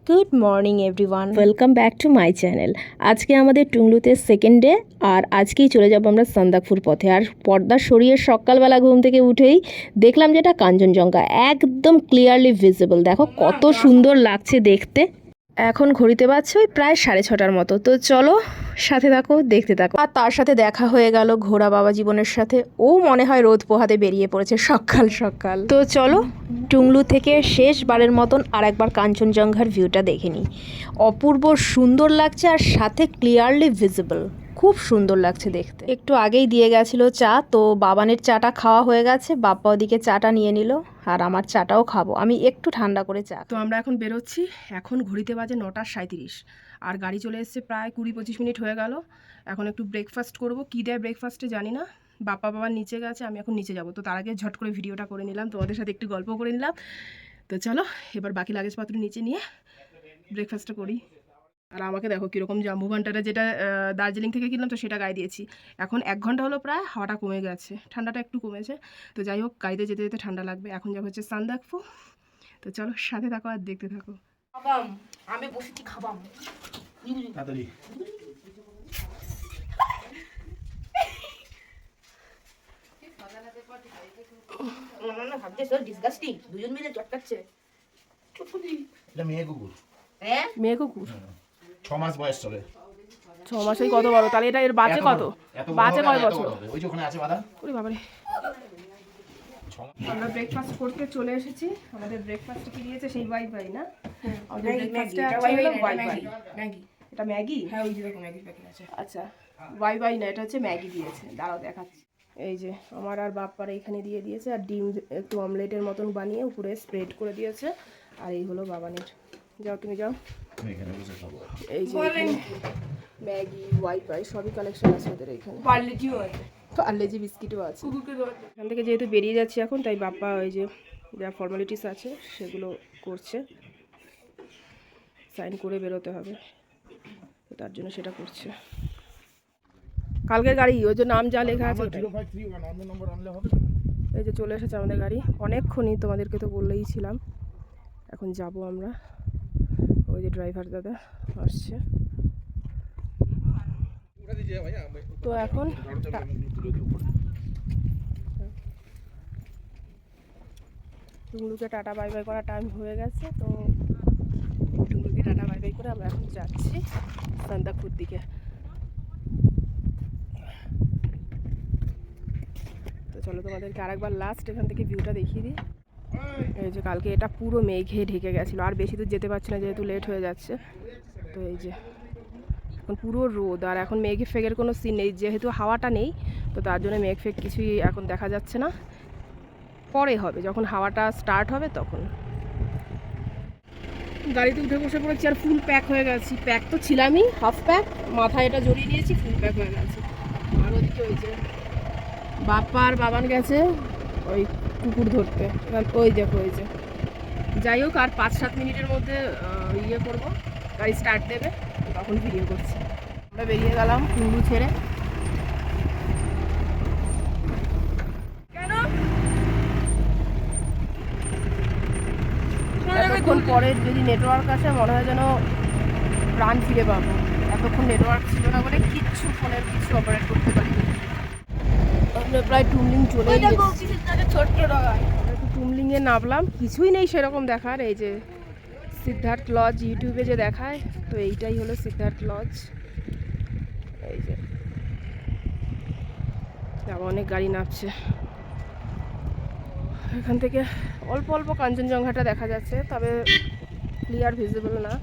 Good morning everyone, welcome back to my channel. আজকে আমাদের টুংলুতে second day, আর আজকেই চলে যাব আমরা সান্দাকফুর পথে। আর পর্দা সরিয়ে সকালবেলা ঘুম থেকে উঠেই দেখলাম যেটা কাঞ্চনজঙ্ঘা একদম ক্লিয়ারলি ভিজিবল। দেখো কত সুন্দর লাগছে দেখতে। এখন ঘড়িতে বাজছে ওই প্রায় 6:30 মতো। তো চলো সাথে থাকো, দেখতে থাকো। আর তার সাথে দেখা হয়ে গেল ঘোড়া বাবা জীবনের সাথে। ও মনে হয় রোদ পোহাতে বেরিয়ে পড়েছে সকাল সকাল। তো চলো টুংলু থেকে শেষবারের মতন আর একবার কাঞ্চনজঙ্ঘার ভিউটা দেখে নিই। অপূর্ব সুন্দর লাগছে, আর সাথে ক্লিয়ারলি ভিজিবল, খুব সুন্দর লাগছে দেখতে। একটু আগেই দিয়ে গেছিলো চা, তো বাবানের চাটা খাওয়া হয়ে গেছে। বাপ্পা ওদিকে চাটা নিয়ে নিল, আর আমার চাটাও খাবো আমি একটু ঠান্ডা করে চা। তো আমরা এখন বেরোচ্ছি। এখন ঘড়িতে বাজে 9:37, আর গাড়ি চলে এসছে প্রায় 20-25 মিনিট হয়ে গেল। এখন একটু ব্রেকফাস্ট করব। কী দেয় ব্রেকফাস্টে জানি না। বাবা নিচে গেছে, আমি এখন নিচে যাব। তো তার আগে ঝট করে ভিডিওটা করে নিলাম, তোমাদের সাথে একটু গল্প করে নিলাম। তো চলো এবার বাকি লাগেজপত্র নিচে নিয়ে ব্রেকফাস্টটা করি। আর আমাকে দেখো কীরকম জাম্বু বান্টাটা, যেটা দার্জিলিং থেকে কিনলাম, তো সেটা গায়ে দিয়েছি। এখন 1 ঘন্টা হলো প্রায়, হাওয়াটা কমে গেছে, ঠান্ডাটা একটু কমেছে। তো যাই হোক, গাড়িতে যেতে যেতে ঠান্ডা লাগবে। এখন যাবো হচ্ছে সান্দাকফু। তো চলো সাথে থাকো আর দেখতে থাকো। আমি বসেছি খাবাম তাড়াতাড়ি। মেয়ে কুকুর 6 মাস বয়স চলে। 6 মাসেই কত বড়? তাহলে এটা এর বাচ্চা কত? বাচ্চা কয় বছর? ওই যে ওখানে আছে বাঁধা। ওরে বাবারে। আমরা ব্রেকফাস্ট করতে চলে এসেছি। আমাদের ব্রেকফাস্টে কি দিয়েছে? সেই ওয়াইফাই না? আমাদের ব্রেকফাস্টে আছে হলো ওয়াইফাই। ম্যাগি। এটা ম্যাগি? হ্যাঁ, ওই যেরকম ম্যাগি প্যাকেট আছে। আচ্ছা, ওয়াইফাই না, এটা হচ্ছে ম্যাগি দিয়েছে। দাঁড়াও দেখাচ্ছি। এই যে আমার আর বাপ্পার এখানে দিয়ে দিয়েছে, আর ডিম একটু অমলেটের মতন বানিয়ে উপরে স্প্রেড করে দিয়েছে। আর এই হলো বাবানের। যাও তুমি যাও। এই যে ম্যাগি, ওয়াইফাই সবই কালেকশন আছে ওদের এখানে। পার্লেজি বিস্কিটও আছে। এখান থেকে যেহেতু বেরিয়ে যাচ্ছি এখন, তাই বাপ্পা ওই যে যা ফর্মালিটিস আছে সেগুলো করছে। সাইন করে বেরোতে হবে, তো তার জন্য সেটা করছে। কালকের গাড়ি, ওই যে নাম যা লেখা আছে এই যে চলে এসেছে আমাদের গাড়ি। অনেকক্ষণই, তোমাদেরকে তো বললেই ছিলাম। এখন যাব আমরা। ওই যে ড্রাইভার দাদা আসছে। তো এখন টুংলুকে টাটা বাই বাই করার টাইম হয়ে গেছে। তো টুংলুকে টাটা বাই বাই করে আমরা এখন যাচ্ছি সান্দাকফুর দিকে। তো চলো তোমাদেরকে আরেকবার লাস্ট এখান থেকে ভিউটা দেখিয়ে দিই। এই যে কালকে এটা পুরো মেঘে ঢেকে গেছিলো, আর বেশি দূর যেতে পারছি না যেহেতু লেট হয়ে যাচ্ছে। তো এই যে এখন পুরো রোদ, আর এখন মেঘে ফেগের কোনো সিন নেই, যেহেতু হাওয়াটা নেই। তো তার জন্য মেঘ ফেগ কিছুই এখন দেখা যাচ্ছে না। পরে হবে, যখন হাওয়াটা স্টার্ট হবে তখন। গাড়িতে উঠে বসে পড়েছি, আর ফুল প্যাক হয়ে গেছি। প্যাক তো ছিলামই, হাফ প্যাক, মাথায় এটা জড়িয়ে নিয়েছি, ফুল প্যাক হয়ে গেছে। আর ওদিকে ওই যে বাপ্পা আর বাবান গেছে ওই কুকুর ধরতে। ওই দেখো ওই যে। যাই হোক, আর 5-7 মিনিটের মধ্যে ইয়ে করবো, গাড়ি স্টার্ট দেবে, তখন ভিডিও করছি। আমরা বেরিয়ে গেলাম টুংলু ছেড়ে। এতক্ষণ পরে যদি নেটওয়ার্ক আসে, মনে হয় যেন প্রাণ ফিরে পাবো। এতক্ষণ নেটওয়ার্ক ছিল না বলে কিচ্ছু, ফোনের কিছু অপারেট করতে পারিনি। আমরা প্রায় টুমলিং চলে গেছি। ছোট্ট ডগায় একটু টুমলিংয়ে নামলাম, কিছুই নেই সেরকম দেখার। এই যে সিদ্ধার্থ লজ ইউটিউবে যে দেখায়, তো এইটাই হলো সিদ্ধার্থ লজ। এই যে অনেক গাড়ি নামছে। এখান থেকে অল্প অল্প কাঞ্চনজঙ্ঘাটা দেখা যাচ্ছে, তবে ক্লিয়ার ভিজিবল না।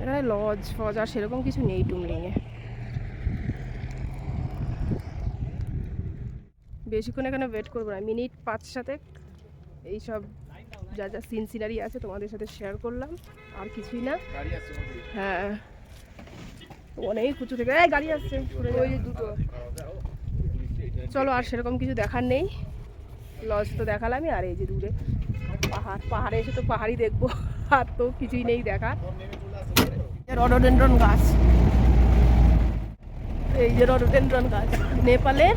এখানে লজ ফজ আর সেরকম কিছু নেই টুমলিংয়ে। বেশিক্ষণ এখানে ওয়েট করবো না, মিনিট 5-7 এইসব যা যা সিন সিনারি আছে তোমাদের সাথে শেয়ার করলাম, আর কিছুই না। হ্যাঁ, অনেক উঁচু থেকে গাড়ি আসছে, ওই যে দুটো। চলো, আর সেরকম কিছু দেখার নেই। লজ তো দেখালামই, আর এই যে দূরে পাহাড়। পাহাড়ে এসে তো পাহাড়ই দেখবো, আর তো কিছুই নেই দেখার। রডোডেন্ড্রন গাছ, এই যে রডোডেন্ড্রন গাছ, নেপালের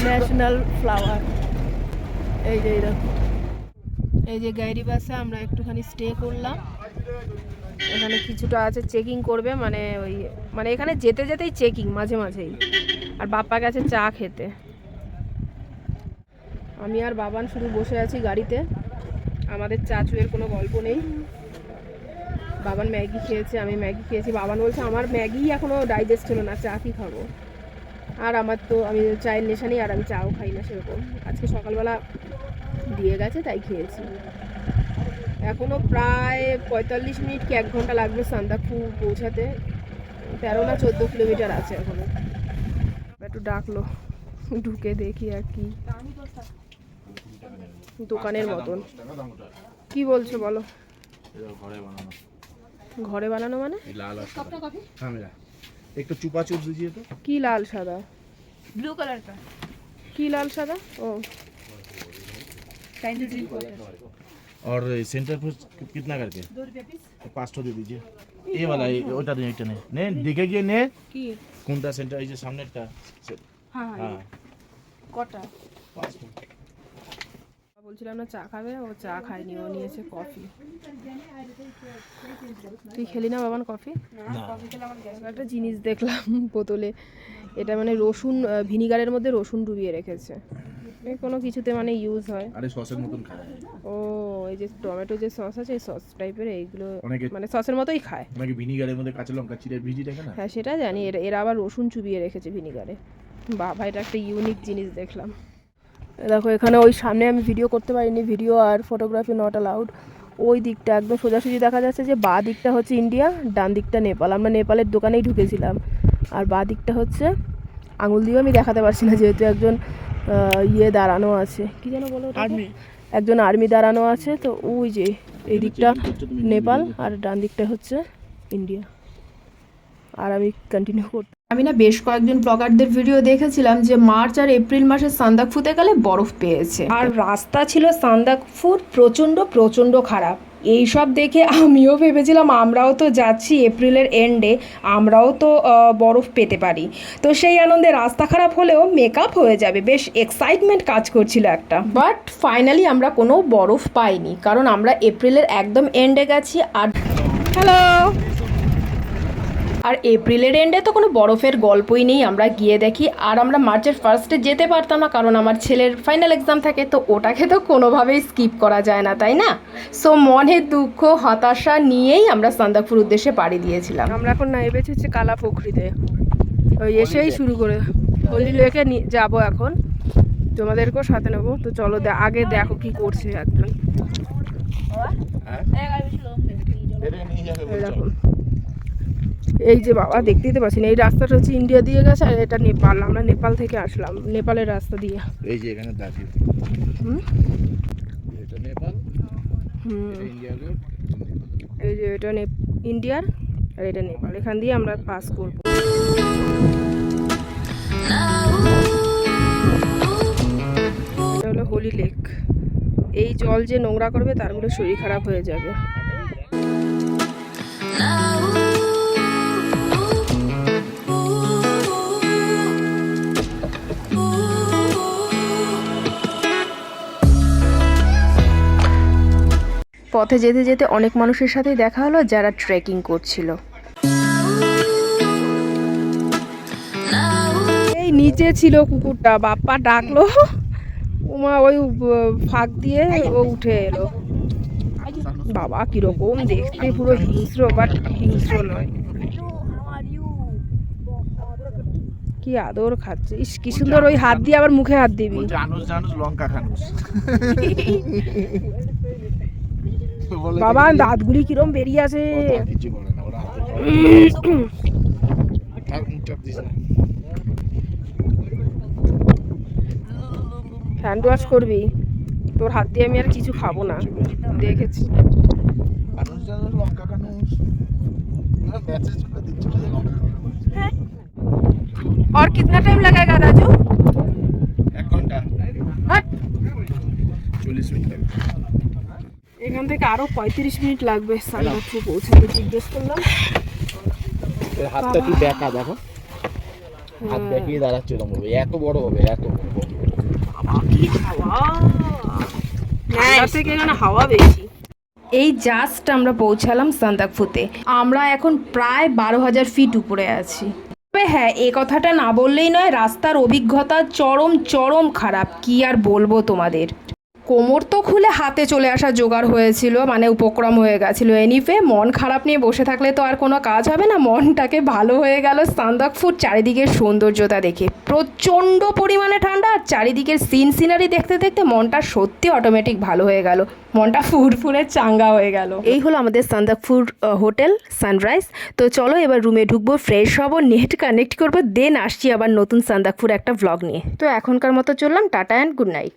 ন্যাশনাল ফ্লাওয়ার। এই যে দেখো, এই যে গাইরি বাসে আমরা একটুখানি স্টে করলাম। এখানে কিছুটা আছে, চেকিং করবে, মানে এখানে যেতে যেতেই চেকিং মাঝে মাঝেই। আর বাপ্পা গেছে চা খেতে, আমি আর বাবান শুধু বসে আছি গাড়িতে। আমাদের চা চুয়ের কোনো গল্প নেই। বাবান ম্যাগি খেয়েছে, আমি ম্যাগি খেয়েছি। বাবান বলছে আমার ম্যাগি এখনও ডাইজেস্ট হলো না, চা কি খাবো। আর আমার তো, আমি চায়ের নেশা নেই, আর আমি চাও খাই না সেরকম। আজকে সকালবেলা দিয়ে গেছে তাই খেয়েছি। এখনও প্রায় 45 মিনিট কি 1 ঘন্টা লাগবে সান্দাকফু পৌঁছাতে। 13 না 14 কিলোমিটার আছে এখনো। একটু ডাকলো, ঢুকে দেখি আর কি দোকানের মতন। কি বলছো বলো? ঘরে বানানো মানে? লাল আর সাদা। হ্যাঁ মেরা একটু চুপা চুপ দিজিয়ে তো। কি লাল সাদা? ब्लू कलर का কি লাল সাদা? ও काइंड ड्रिंक और सेंटर फ्रूट कितना करके? 2 रुपया पीस 500 दे दीजिए। ये वाला ওটা নেই, এটা নেই। নে দেখে গিয়ে নে। কি? কোনটা সেন্টার? এই যে সামনেরটা। हाँ হ্যাঁ कोटा 500। বলছিলাম না চা খাবে, ও চা খায়নি, ও নিয়েছে কফি। তুই খেলি না বাবান কফি? कॉफी के लमन गैस একটা জিনিস দেখলাম বোতলে, এটা মানে রসুন, ভিনিগারের মধ্যে রসুন ডুবিয়ে রেখেছে। কোনো কিছুতে মানে ইউজ হয়। আরে সসের মতন খায়। ও এই যে টমেটো যে সস আছে, এই সস টাইপের এইগুলো অনেকে মানে সসের মতোই খায়। নাকি ভিনিগারের মধ্যে কাঁচা লঙ্কা চিড়ে ভিজিয়ে রাখে না? হ্যাঁ সেটা জানি, এরা আবার রসুন চুবিয়ে রেখেছে ভিনিগারে। বাবা, এটা একটা ইউনিক জিনিস দেখলাম। দেখো এখানে ওই সামনে আমি ভিডিও করতে পারিনি, ভিডিও আর ফটোগ্রাফি নট অ্যালাউড। ওই দিকটা একদম সোজাসুজি দেখা যাচ্ছে যে বাঁ দিকটা হচ্ছে ইন্ডিয়া, ডান দিকটা নেপাল। আমরা নেপালের দোকানেই ঢুকেছিলাম। আর বাঁ দিকটা হচ্ছে, আঙুল দিয়েও আমি দেখাতে পারছি না যেহেতু একজন ইয়ে দাঁড়ানো আছে, কি যেন বলো ওটাকে? একজন আর্মি দাঁড়ানো আছে। তো ওই যে এই দিকটা নেপাল আর ডান দিকটা হচ্ছে ইন্ডিয়া। আর আমি কন্টিনিউ করতে, আমি না বেশ কয়েকজন ব্লগারদের ভিডিও দেখেছিলাম যে মার্চ আর এপ্রিল মাসে সান্দাকফুতে গেলে বরফ পেয়েছে, আর রাস্তা ছিল সান্দাকফুর প্রচণ্ড খারাপ। এই সব দেখে আমিও ভেবেছিলাম আমরাও তো যাচ্ছি এপ্রিলের এন্ডে, আমরাও তো বরফ পেতে পারি। তো সেই আনন্দে রাস্তা খারাপ হলেও মেকআপ হয়ে যাবে, বেশ এক্সাইটমেন্ট কাজ করছিল একটা। বাট ফাইনালি আমরা কোনো বরফ পাইনি, কারণ আমরা এপ্রিলের একদম এন্ডে গেছি। আর হ্যালো, আর এপ্রিলের এন্ডে তো কোনো বরফের গল্পই নেই। আমরা গিয়ে দেখি, আর আমরা মার্চের ফার্স্টে যেতে পারতাম না, কারণ আমার ছেলের ফাইনাল এক্সাম থাকে, তো ওটাকে তো কোনোভাবেই স্কিপ করা যায় না, তাই না? সো মনে দুঃখ হতাশা নিয়েই আমরা সান্দাকফুর উদ্দেশ্যে পাড়ি দিয়েছিলাম। আমরা এখন নেমেছি হচ্ছে কালা পুকুরিতে, ওই এসেই শুরু করে হোলি লেকে যাবো এখন, তোমাদেরকেও সাথে নেবো। তো চলো আগে দেখো কি করছে একজন। দেখো এই যে বাবা, দেখতেই তো পাচ্ছি না, এই রাস্তাটা হচ্ছে ইন্ডিয়া দিয়ে গেছে, আর এটা নেপাল। আমরা নেপাল থেকে আসলাম, নেপালের রাস্তা দিয়ে। এই যে এখানে দাঁড়িয়ে। এটা নেপাল, এটা ইন্ডিয়া গেট। এই যে এটা ইন্ডিয়ার আর এটা নেপাল, এখান দিয়ে আমরা পাস করব। এটা হলো হোলি লেক। এই জল যে নোংরা করবে তারগুলো শরীর খারাপ হয়ে যাবে। পথে যেতে যেতে অনেক মানুষের সাথে দেখা হলো যারা ট্রেকিং করছিল। এই নিচে ছিল কুকুরটা, বাপ্পা ডাকলো, উমা ওই ফাঁক দিয়ে ও উঠে এলো। বাবা কিরকম দেখতে, পুরো হিংস্র, বাট হিংস্র নয়। কি আদর খাচ্ছে, ইস কি সুন্দর। ওই হাত দিয়ে আবার মুখে হাত দিবি। জানুস লঙ্কা খানুস। বাবা দাঁতগুলি কিরম বেরিয়ে আছে। কিছু বলে না, ওরা হাতে হ্যান্ড ওয়াশ করবি, তোর হাত দিয়ে আমি আর কিছু খাবো না, দেখেছি। লঙ্কা খানুস। और कितना टाइम लगेगा राजू? 1 ঘন্টা। हट 40 মিনিট লাগবে। এখান থেকে আরো 35 মিনিট লাগবে সান্দাকফু পৌঁছাতে। জিজ্ঞেস করলাম, হাতটা কি দেখা দেখো, হাত দেখিয়ে দাঁড়াচ্ছে এরকম হবে, এত বড় হবে, এত বড়। হাওয়া, ঠান্ডা থেকে এখানে হাওয়া বেশি। এই জাস্ট আমরা পৌঁছালাম সান্দাকফুতে। আমরা এখন প্রায় 12,000 ফিট উপরে আছি। তবে হ্যাঁ, এ কথাটা না বললেই নয়, রাস্তার অভিজ্ঞতা চরম চরম খারাপ। কি আর বলবো তোমাদের, কোমর তো খুলে হাতে চলে আসা জোগাড় হয়েছিল, মানে উপক্রম হয়ে গেছিল। এনিফে মন খারাপ নিয়ে বসে থাকলে তো আর কোনো কাজ হবে না, মনটাকে ভালো হয়ে গেল সান্দাকফুর চারিদিকের সৌন্দর্যতা দেখে। প্রচণ্ড পরিমাণে ঠান্ডা, আর চারিদিকের সিনারি দেখতে দেখতে মনটা সত্যি অটোমেটিক ভালো হয়ে গেল, মনটা ফুরফুরে চাঙ্গা হয়ে গেল। এই হলো আমাদের সান্দাকফুর হোটেল সানরাইজ। তো চলো এবার রুমে ঢুকবো, ফ্রেশ হবো, নেট কানেক্ট করবো, দেন আসছি আবার নতুন সান্দাকফুর একটা ভ্লগ নিয়ে। তো এখনকার মতো চললাম, টাটা অ্যান্ড গুড নাইট।